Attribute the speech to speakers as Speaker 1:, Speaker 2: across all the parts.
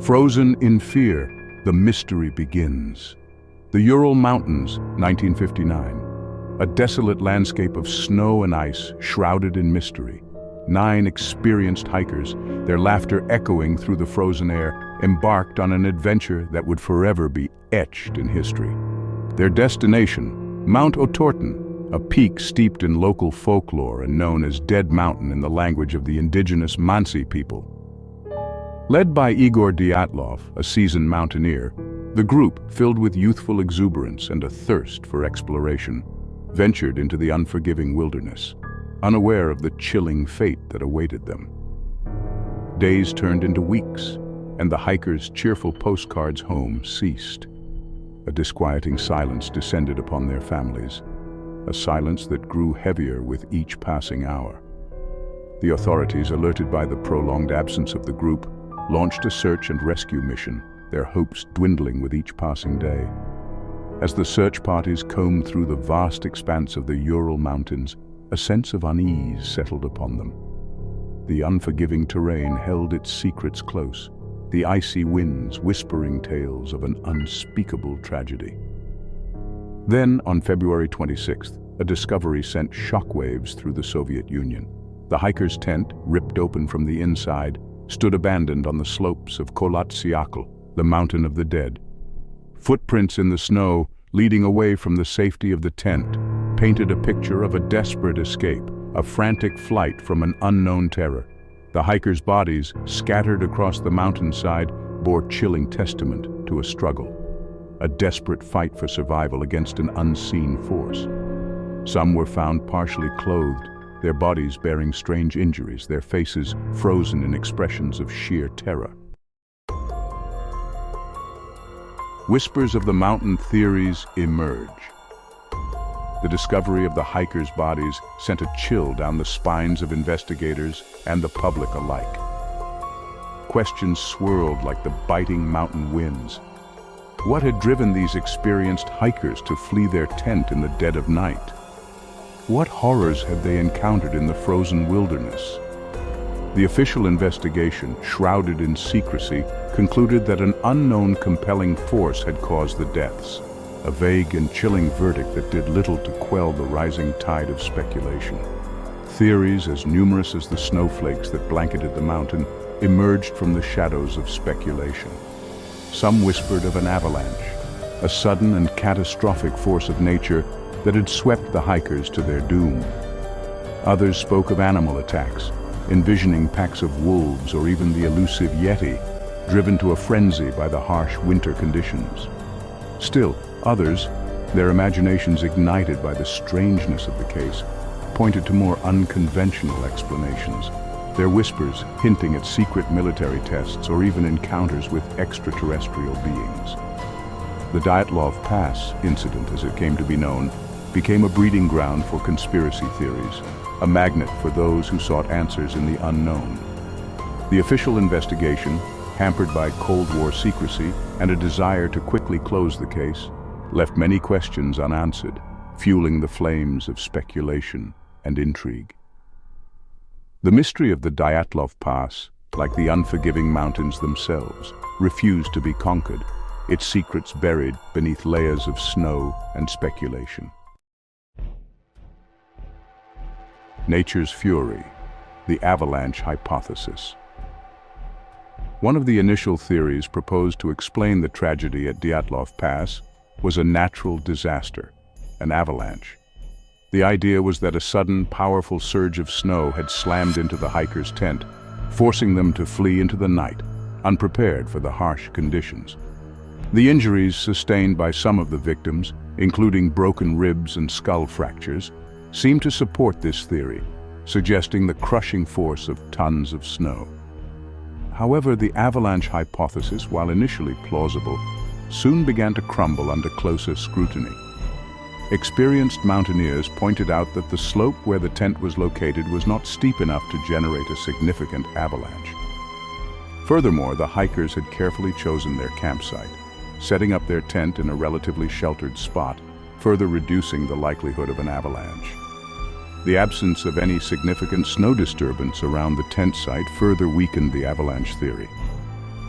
Speaker 1: Frozen in fear, the mystery begins. The Ural Mountains, 1959. A desolate landscape of snow and ice shrouded in mystery. 9 experienced hikers, their laughter echoing through the frozen air, embarked on an adventure that would forever be etched in history. Their destination, Mount Otorten, a peak steeped in local folklore and known as Dead Mountain in the language of the indigenous Mansi people. Led by Igor Dyatlov, a seasoned mountaineer, the group, filled with youthful exuberance and a thirst for exploration, ventured into the unforgiving wilderness, unaware of the chilling fate that awaited them. Days turned into weeks, and the hikers' cheerful postcards home ceased. A disquieting silence descended upon their families, a silence that grew heavier with each passing hour. The authorities, alerted by the prolonged absence of the group, launched a search and rescue mission, their hopes dwindling with each passing day. As the search parties combed through the vast expanse of the Ural Mountains, a sense of unease settled upon them. The unforgiving terrain held its secrets close, the icy winds whispering tales of an unspeakable tragedy. Then, on February 26th, a discovery sent shockwaves through the Soviet Union. The hiker's tent, ripped open from the inside, stood abandoned on the slopes of Kholat Syakhl, the mountain of the dead. Footprints in the snow, leading away from the safety of the tent, painted a picture of a desperate escape, a frantic flight from an unknown terror. The hikers' bodies, scattered across the mountainside, bore chilling testament to a struggle, a desperate fight for survival against an unseen force. Some were found partially clothed, their bodies bearing strange injuries, their faces frozen in expressions of sheer terror. Whispers of the mountain theories emerge. The discovery of the hikers' bodies sent a chill down the spines of investigators and the public alike. Questions swirled like the biting mountain winds. What had driven these experienced hikers to flee their tent in the dead of night? What horrors had they encountered in the frozen wilderness? The official investigation, shrouded in secrecy, concluded that an unknown compelling force had caused the deaths, a vague and chilling verdict that did little to quell the rising tide of speculation. Theories, as numerous as the snowflakes that blanketed the mountain, emerged from the shadows of speculation. Some whispered of an avalanche, a sudden and catastrophic force of nature that had swept the hikers to their doom. Others spoke of animal attacks, envisioning packs of wolves or even the elusive Yeti, driven to a frenzy by the harsh winter conditions. Still, others, their imaginations ignited by the strangeness of the case, pointed to more unconventional explanations, their whispers hinting at secret military tests or even encounters with extraterrestrial beings. The Dyatlov Pass incident, as it came to be known, became a breeding ground for conspiracy theories, a magnet for those who sought answers in the unknown. The official investigation, hampered by Cold War secrecy and a desire to quickly close the case, left many questions unanswered, fueling the flames of speculation and intrigue. The mystery of the Dyatlov Pass, like the unforgiving mountains themselves, refused to be conquered, its secrets buried beneath layers of snow and speculation. Nature's fury, the Avalanche Hypothesis. One of the initial theories proposed to explain the tragedy at Dyatlov Pass was a natural disaster, an avalanche. The idea was that a sudden, powerful surge of snow had slammed into the hikers' tent, forcing them to flee into the night, unprepared for the harsh conditions. The injuries sustained by some of the victims, including broken ribs and skull fractures, seemed to support this theory, suggesting the crushing force of tons of snow. However, the avalanche hypothesis, while initially plausible, soon began to crumble under closer scrutiny. Experienced mountaineers pointed out that the slope where the tent was located was not steep enough to generate a significant avalanche. Furthermore, the hikers had carefully chosen their campsite, setting up their tent in a relatively sheltered spot, further reducing the likelihood of an avalanche. The absence of any significant snow disturbance around the tent site further weakened the avalanche theory.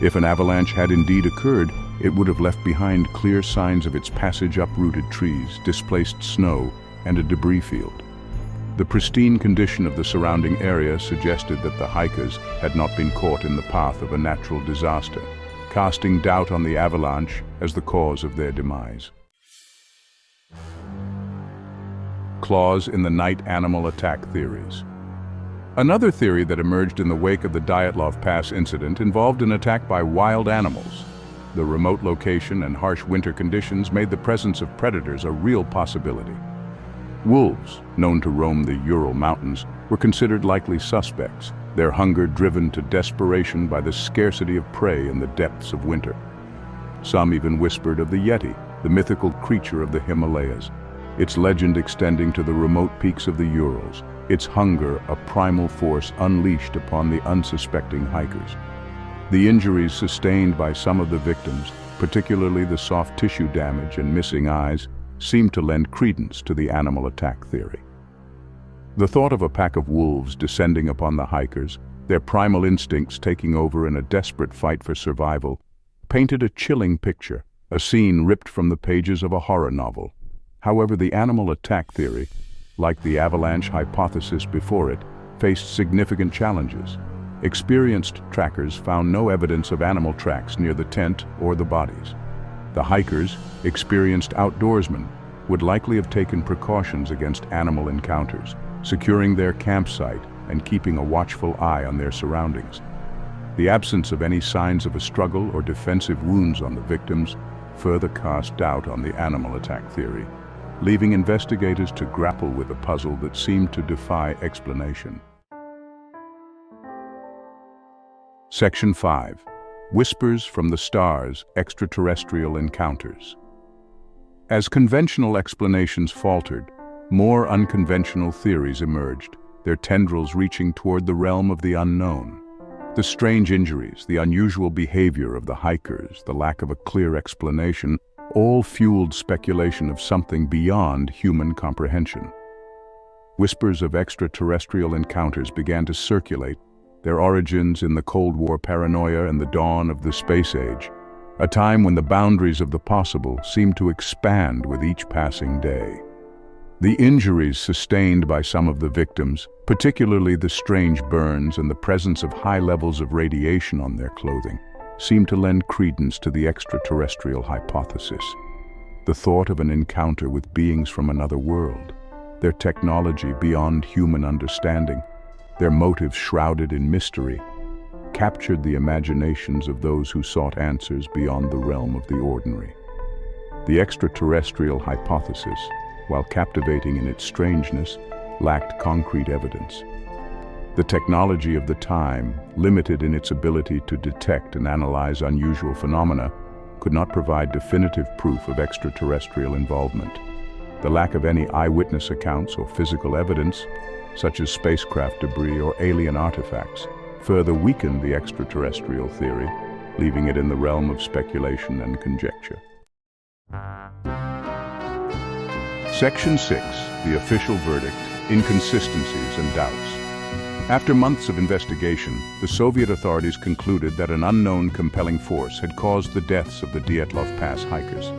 Speaker 1: If an avalanche had indeed occurred, it would have left behind clear signs of its passage: uprooted trees, displaced snow, and a debris field. The pristine condition of the surrounding area suggested that the hikers had not been caught in the path of a natural disaster, casting doubt on the avalanche as the cause of their demise. Clause in the night animal attack theories. Another theory that emerged in the wake of the Dyatlov Pass incident involved an attack by wild animals. The remote location and harsh winter conditions made the presence of predators a real possibility. Wolves, known to roam the Ural Mountains, were considered likely suspects, their hunger driven to desperation by the scarcity of prey in the depths of winter. Some even whispered of the Yeti, the mythical creature of the Himalayas, its legend extending to the remote peaks of the Urals, its hunger a primal force unleashed upon the unsuspecting hikers. The injuries sustained by some of the victims, particularly the soft tissue damage and missing eyes, seemed to lend credence to the animal attack theory. The thought of a pack of wolves descending upon the hikers, their primal instincts taking over in a desperate fight for survival, painted a chilling picture, a scene ripped from the pages of a horror novel. However, the animal attack theory, like the Avalanche Hypothesis before it, faced significant challenges. Experienced trackers found no evidence of animal tracks near the tent or the bodies. The hikers, experienced outdoorsmen, would likely have taken precautions against animal encounters, securing their campsite and keeping a watchful eye on their surroundings. The absence of any signs of a struggle or defensive wounds on the victims further cast doubt on the animal attack theory, leaving investigators to grapple with a puzzle that seemed to defy explanation. Section 5. Whispers from the Stars, Extraterrestrial Encounters. As conventional explanations faltered, more unconventional theories emerged, their tendrils reaching toward the realm of the unknown. The strange injuries, the unusual behavior of the hikers, the lack of a clear explanation, all fueled speculation of something beyond human comprehension. Whispers of extraterrestrial encounters began to circulate, their origins in the Cold War paranoia and the dawn of the space age, a time when the boundaries of the possible seemed to expand with each passing day. The injuries sustained by some of the victims, particularly the strange burns and the presence of high levels of radiation on their clothing, seemed to lend credence to the extraterrestrial hypothesis. The thought of an encounter with beings from another world, their technology beyond human understanding, their motives shrouded in mystery, captured the imaginations of those who sought answers beyond the realm of the ordinary. The extraterrestrial hypothesis, while captivating in its strangeness, lacked concrete evidence. The technology of the time, limited in its ability to detect and analyze unusual phenomena, could not provide definitive proof of extraterrestrial involvement. The lack of any eyewitness accounts or physical evidence, such as spacecraft debris or alien artifacts, further weakened the extraterrestrial theory, leaving it in the realm of speculation and conjecture. Section 6. The Official Verdict, Inconsistencies and Doubts. After months of investigation, the Soviet authorities concluded that an unknown compelling force had caused the deaths of the Dyatlov Pass hikers.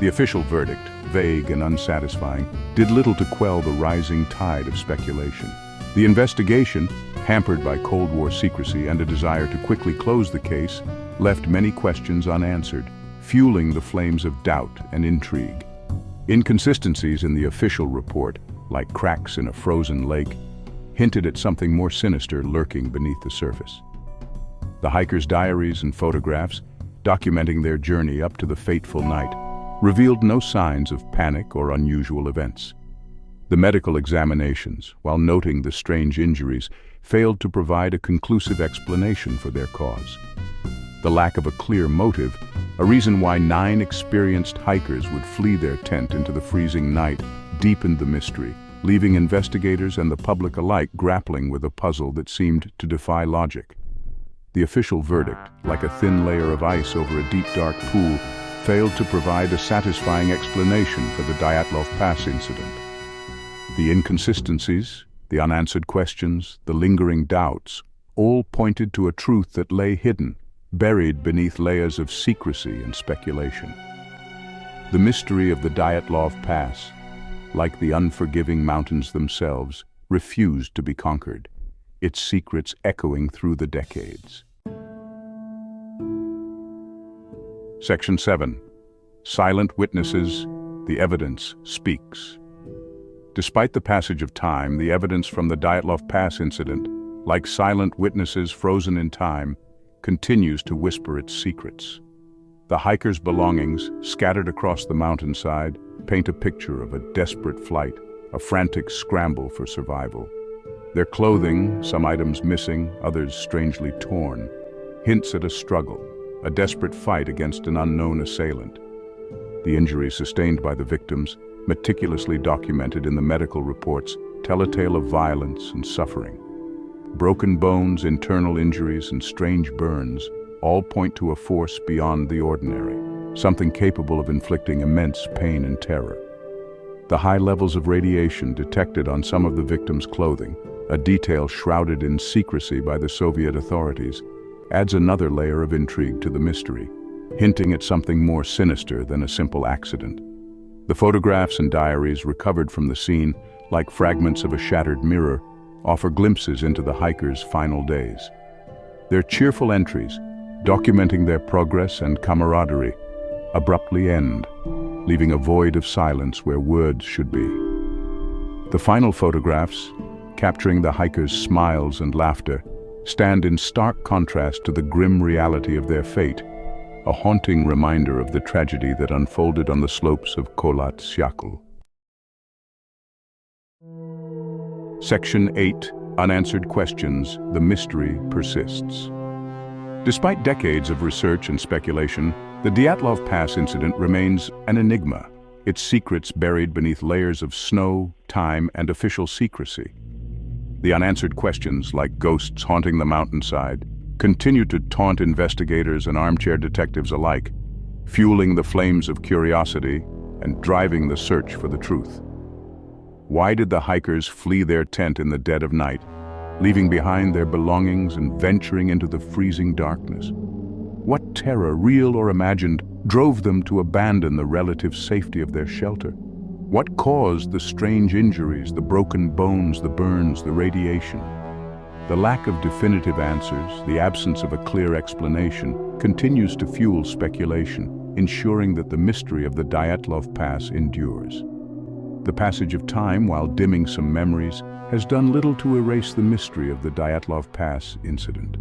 Speaker 1: The official verdict, vague and unsatisfying, did little to quell the rising tide of speculation. The investigation, hampered by Cold War secrecy and a desire to quickly close the case, left many questions unanswered, fueling the flames of doubt and intrigue. Inconsistencies in the official report, like cracks in a frozen lake, hinted at something more sinister lurking beneath the surface. The hikers' diaries and photographs, documenting their journey up to the fateful night, revealed no signs of panic or unusual events. The medical examinations, while noting the strange injuries, failed to provide a conclusive explanation for their cause. The lack of a clear motive, a reason why 9 experienced hikers would flee their tent into the freezing night, deepened the mystery, leaving investigators and the public alike grappling with a puzzle that seemed to defy logic. The official verdict, like a thin layer of ice over a deep dark pool, failed to provide a satisfying explanation for the Dyatlov Pass incident. The inconsistencies, the unanswered questions, the lingering doubts, all pointed to a truth that lay hidden, buried beneath layers of secrecy and speculation. The mystery of the Dyatlov Pass, like the unforgiving mountains themselves, refused to be conquered, its secrets echoing through the decades. Section 7. Silent Witnesses, the Evidence Speaks. Despite the passage of time, the evidence from the Dyatlov Pass incident, like silent witnesses frozen in time, continues to whisper its secrets. The hikers' belongings, scattered across the mountainside, paint a picture of a desperate flight, a frantic scramble for survival. Their clothing, some items missing, others strangely torn, hints at a struggle, a desperate fight against an unknown assailant. The injuries sustained by the victims, meticulously documented in the medical reports, tell a tale of violence and suffering. Broken bones, internal injuries, and strange burns all point to a force beyond the ordinary, something capable of inflicting immense pain and terror. The high levels of radiation detected on some of the victims' clothing, a detail shrouded in secrecy by the Soviet authorities, adds another layer of intrigue to the mystery, hinting at something more sinister than a simple accident. The photographs and diaries recovered from the scene, like fragments of a shattered mirror, offer glimpses into the hikers' final days. Their cheerful entries, documenting their progress and camaraderie, abruptly end, leaving a void of silence where words should be. The final photographs, capturing the hikers' smiles and laughter, stand in stark contrast to the grim reality of their fate, a haunting reminder of the tragedy that unfolded on the slopes of Kholat, Syakhl. Section 8. Unanswered Questions, the Mystery Persists. Despite decades of research and speculation, the Dyatlov Pass incident remains an enigma, its secrets buried beneath layers of snow, time, and official secrecy. The unanswered questions, like ghosts haunting the mountainside, continue to taunt investigators and armchair detectives alike, fueling the flames of curiosity and driving the search for the truth. Why did the hikers flee their tent in the dead of night, leaving behind their belongings and venturing into the freezing darkness? What terror, real or imagined, drove them to abandon the relative safety of their shelter? What caused the strange injuries, the broken bones, the burns, the radiation? The lack of definitive answers, the absence of a clear explanation, continues to fuel speculation, ensuring that the mystery of the Dyatlov Pass endures. The passage of time, while dimming some memories, has done little to erase the mystery of the Dyatlov Pass incident.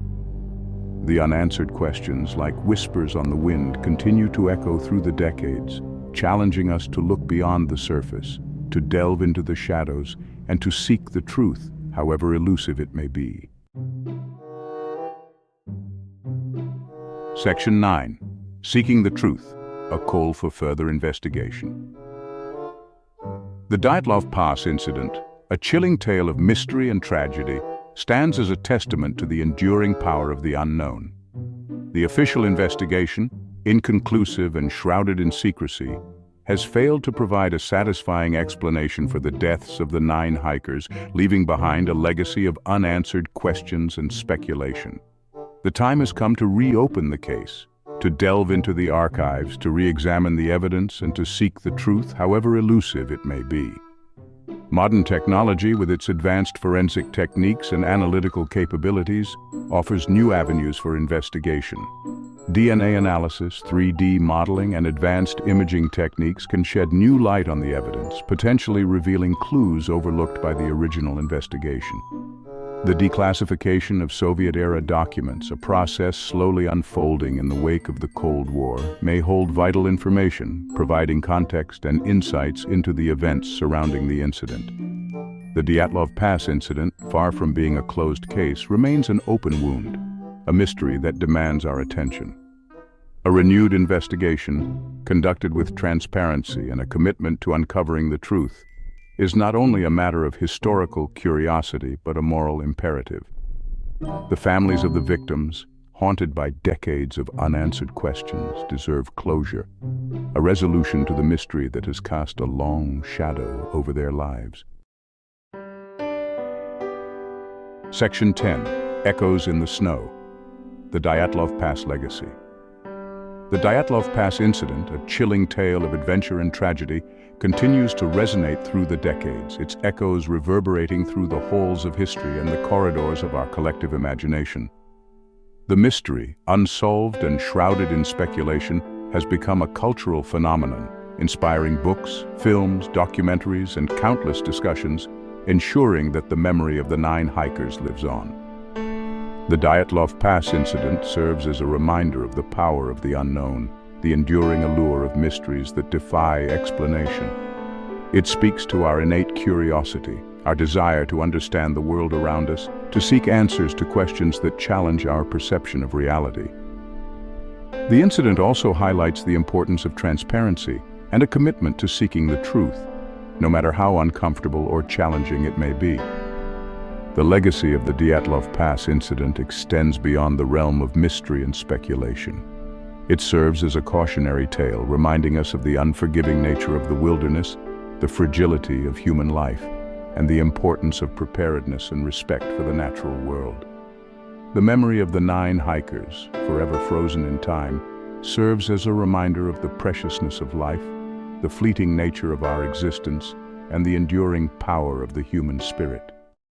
Speaker 1: The unanswered questions, like whispers on the wind, continue to echo through the decades, challenging us to look beyond the surface, to delve into the shadows, and to seek the truth, however elusive it may be. Section 9. Seeking the Truth, a call for further investigation. The Dyatlov Pass incident, a chilling tale of mystery and tragedy, stands as a testament to the enduring power of the unknown. The official investigation, inconclusive and shrouded in secrecy, has failed to provide a satisfying explanation for the deaths of the 9 hikers, leaving behind a legacy of unanswered questions and speculation. The time has come to reopen the case, to delve into the archives, to re-examine the evidence, and to seek the truth, however elusive it may be. Modern technology, with its advanced forensic techniques and analytical capabilities, offers new avenues for investigation. DNA analysis, 3D modeling, and advanced imaging techniques can shed new light on the evidence, potentially revealing clues overlooked by the original investigation. The declassification of Soviet-era documents, a process slowly unfolding in the wake of the Cold War, may hold vital information, providing context and insights into the events surrounding the incident. The Dyatlov Pass incident, far from being a closed case, remains an open wound, a mystery that demands our attention. A renewed investigation, conducted with transparency and a commitment to uncovering the truth, is not only a matter of historical curiosity but a moral imperative. The families of the victims, haunted by decades of unanswered questions, deserve closure, a resolution to the mystery that has cast a long shadow over their lives. Section 10. Echoes in the Snow. the Dyatlov Pass legacy. The Dyatlov Pass incident, a chilling tale of adventure and tragedy, continues to resonate through the decades, its echoes reverberating through the halls of history and the corridors of our collective imagination. The mystery, unsolved and shrouded in speculation, has become a cultural phenomenon, inspiring books, films, documentaries, and countless discussions, ensuring that the memory of the 9 hikers lives on. The Dyatlov Pass incident serves as a reminder of the power of the unknown, the enduring allure of mysteries that defy explanation. It speaks to our innate curiosity, our desire to understand the world around us, to seek answers to questions that challenge our perception of reality. The incident also highlights the importance of transparency and a commitment to seeking the truth, no matter how uncomfortable or challenging it may be. The legacy of the Dyatlov Pass incident extends beyond the realm of mystery and speculation. It serves as a cautionary tale, reminding us of the unforgiving nature of the wilderness, the fragility of human life, and the importance of preparedness and respect for the natural world. The memory of the 9 hikers, forever frozen in time, serves as a reminder of the preciousness of life, the fleeting nature of our existence, and the enduring power of the human spirit.